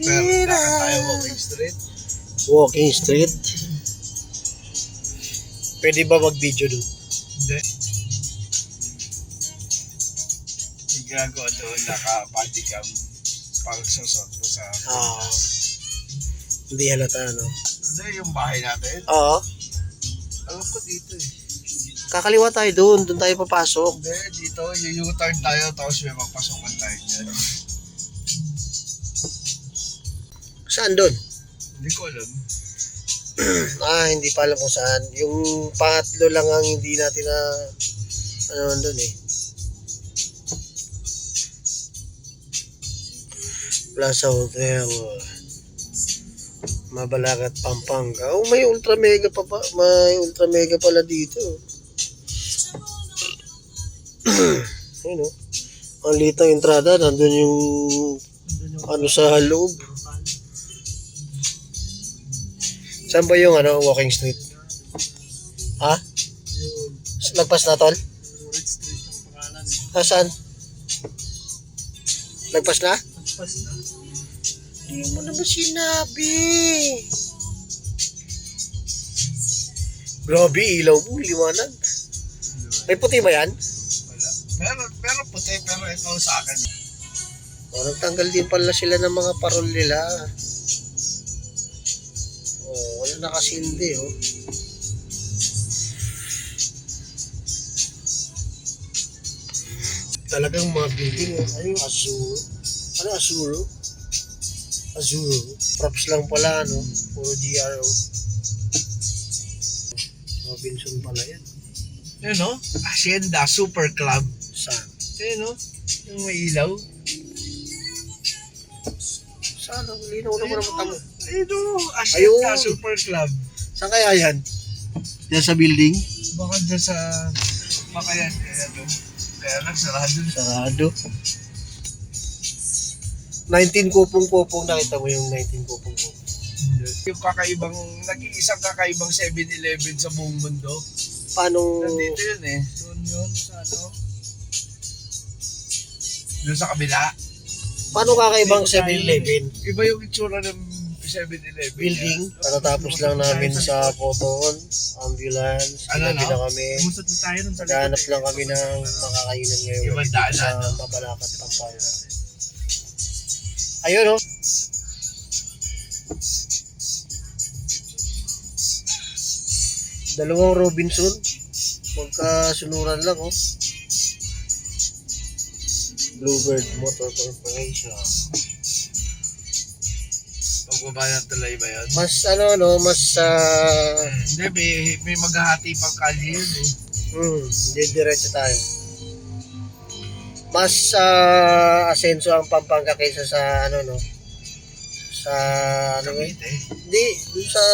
Pero lakad tayo walking street. Walking street. Pwede ba mag-video doon? Hindi. Yung ginagawa doon, naka-body cam. Pag susot mo sa... Hindi halata, no? Hindi, yung bahay natin. Oo. Alam ko dito eh. Kakaliwa tayo doon. Doon tayo papasok. Hindi, dito. Yung U-turn tayo, tapos may magpasokan tayo dyan. Saan doon? Hindi ko alam. Hindi pa alam kung saan. Yung pangatlo lang ang hindi natin na ano doon eh. Plaza Hotel. Mabalagat, Pampanga. Oh, may ultra mega pa ba? May ultra mega pala dito. Ayun oh. Ang liit ng entrada, nandun yung ano sa loob. Saan ba yung ano, walking street? Ha? Lagpas na, tol? Red Street ang pangalan. Saan? Lagpas na? Pas na. Hindi mo naman sinabi. Grabe, ilaw mo, liwanag. May puti ba yan? Wala. Pero puti, pero ito sa akin. Nagtanggal din pala sila ng mga parol nila. Wala nakasindi, oh. Talagang mga building, oh. Ano yung Azuro? Ano Azuro? Azuro. Props lang pala, no? Puro GRO. Robinson pala yan. Yun no? Hacienda Super Club. Saan? Yun no? Yung may ilaw. Saan? Linaw na mo naman tamo. Ito, Hacienda Ayun. Super Club. Saan kaya yan? Yan sa building? Baka dyan sa... Baka yan, kaya to. Kaya nagsarado. Sarado. 19 kupong-kupong. Nakita mo yung 19 kupong-kupong. Yung kakaibang, nag-iisang kakaibang 7-Eleven sa buong mundo. Paano? Nandito yun eh. Doon yun, sa ano? Doon sa kabila. Paano kakaibang 7-Eleven? Iba yung itsura ng 7-Eleven. Building. Patatapos lang namin sa Poton. Ambulance. Ano, Ginabi no? na kami. Umusot na tayo nun sa Naghahanap lang kami ng makakainan ngayon. Ibang daan sa na, no? Mabalacat, Pampanga. Ayun, oh. Dalawang Robinson. Magkasunuran lang, oh. Bluebird Motor Corporation. Pagbaba ng tulay ba yun? Mas ano, no, mas Hindi, may maghahati pang kalye yun eh. diretso tayo. Mas asenso ang Pampanga kaysa sa ano, no? Sa ano eh? Cavite. Hindi, dun sa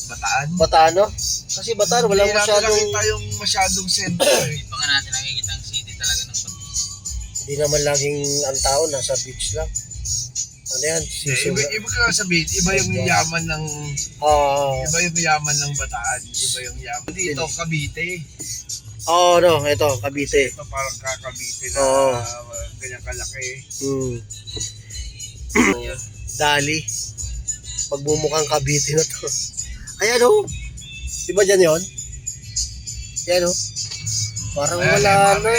Bataan. Bataan, no? Kasi Bataan wala Hindi natin masyadong nakita yung masyadong sentro eh. Baka natin nakikita ang city talaga ng hindi naman laging ang tao nasa beach lang. Ano yan? Iba ka sabihin, iba yung yaman ng iba yung yaman ng Bataan, iba yung yaman. Dito, Cavite. no, ito, Cavite. Ito parang kakabite na Oo. ganyan kalaki. Dali. Pagmumukhang Cavite na to. Ayan, oh. Di ba dyan yun? Yan, oh. Parang Ayan, wala MRM. na.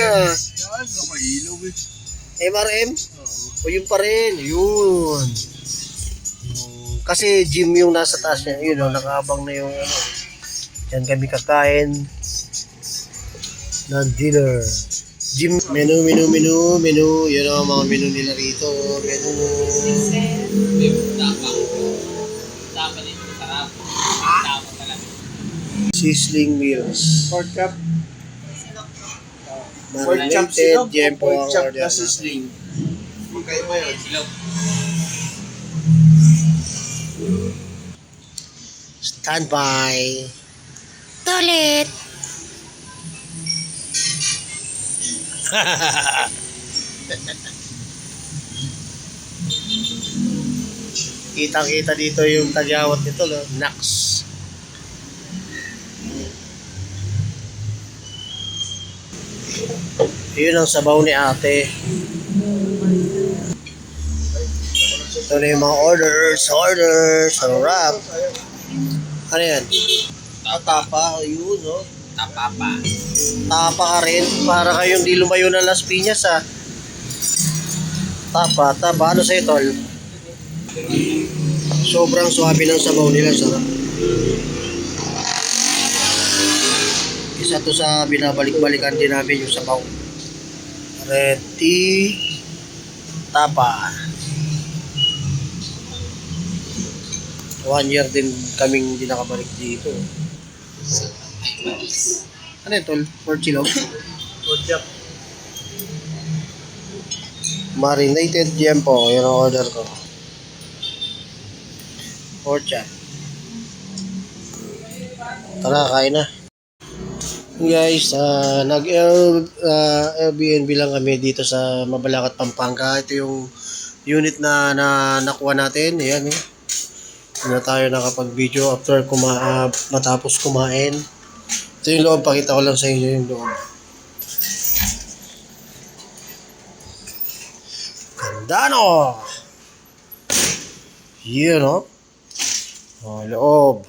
Yan, nakailaw eh. MRM? Oo. O yun pa rin. Yun. Kasi gym yung nasa taas niya. Yun, oh, nakaabang na yung ano. Diyan kami kakain ng dinner. Gym. Menu. Yun ang mga menu nila rito. Menu. dapat din masarap. Dapat talaga. Sizzling meals. Pork chop. Pork chop Marinated, silog o jempo pork ang chop order na natin. sisling. Magkaiba yun. Silog. Stand by. Toilet. Kitang-kita dito yung tagyawat nito, no? Nax. Yun ang sabaw ni ate. Ito na yung mga orders, sarap. Ano yan? Tapa, yun, no? Tapapa. Tapa ka rin, para kayong di lumayo ng Las Piñas, ha? Tapa, ano sa'yo, tol? Sobrang swabe ng sabaw nila, sarap. Isa to sa binabalik-balikan din namin yung sabaw. Red tea, tapa. 1 year din kaming hindi nakabalik dito. Ano yun, tol? Pork chilog? Marinated jempo, yun ang order ko. Pork chop. Tara, kain na. Guys, nag-Airbnb lang kami dito sa Mabalacat, Pampanga. Ito yung unit na nakuha natin. Ayan, eh. Hindi na tayo nakapag-video after matapos kumain. Ito yung loob. Pakita ko lang sa inyo yung loob. Ganda, no? Yun, no? Oh, loob.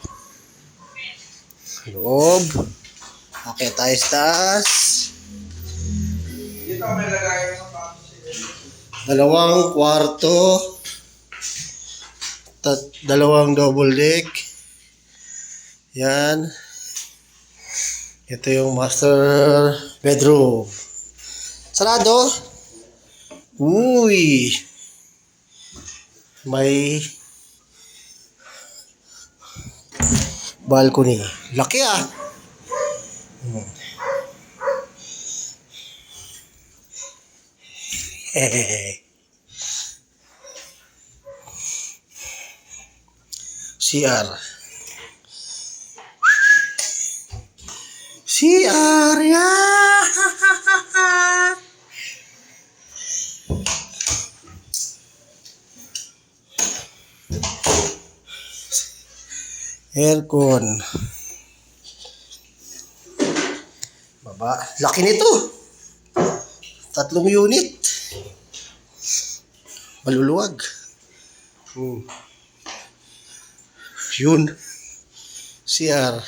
Loob. Okay, tayo sa taas. Dito may lagay sa Dalawang kwarto. Dalawang double deck. Yan. Ito yung master bedroom. Sarado. Uy. May balcony. Laki, ah. CR. CR, yeah. Aircon. Baba. Laki nito. 3 unit. Maluluwag. Yun. CR.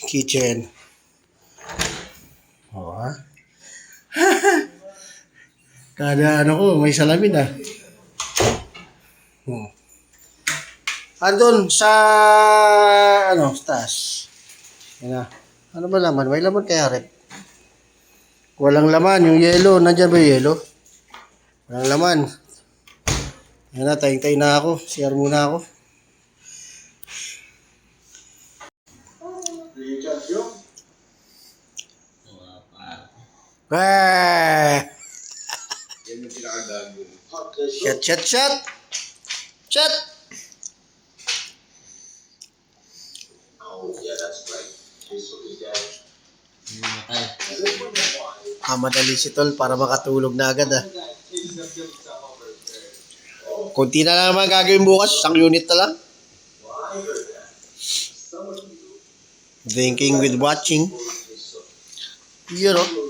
Kitchen. Oh, ha? Kada ano ko, may salamin, ah. Andun sa taas. Yan na. Ano ba laman? May laman kaya rep? Walang laman. Yung yellow. Nandyan ba yung yellow? Walang laman. Yan na. Tayong-tay na ako. CR muna ako. Yan yung pinakagago. Shot! Madali si Tol para makatulog na agad, ah. Kunti na lang naman gagawin bukas. 1 unit na lang. Drinking with watching. Yun, oh.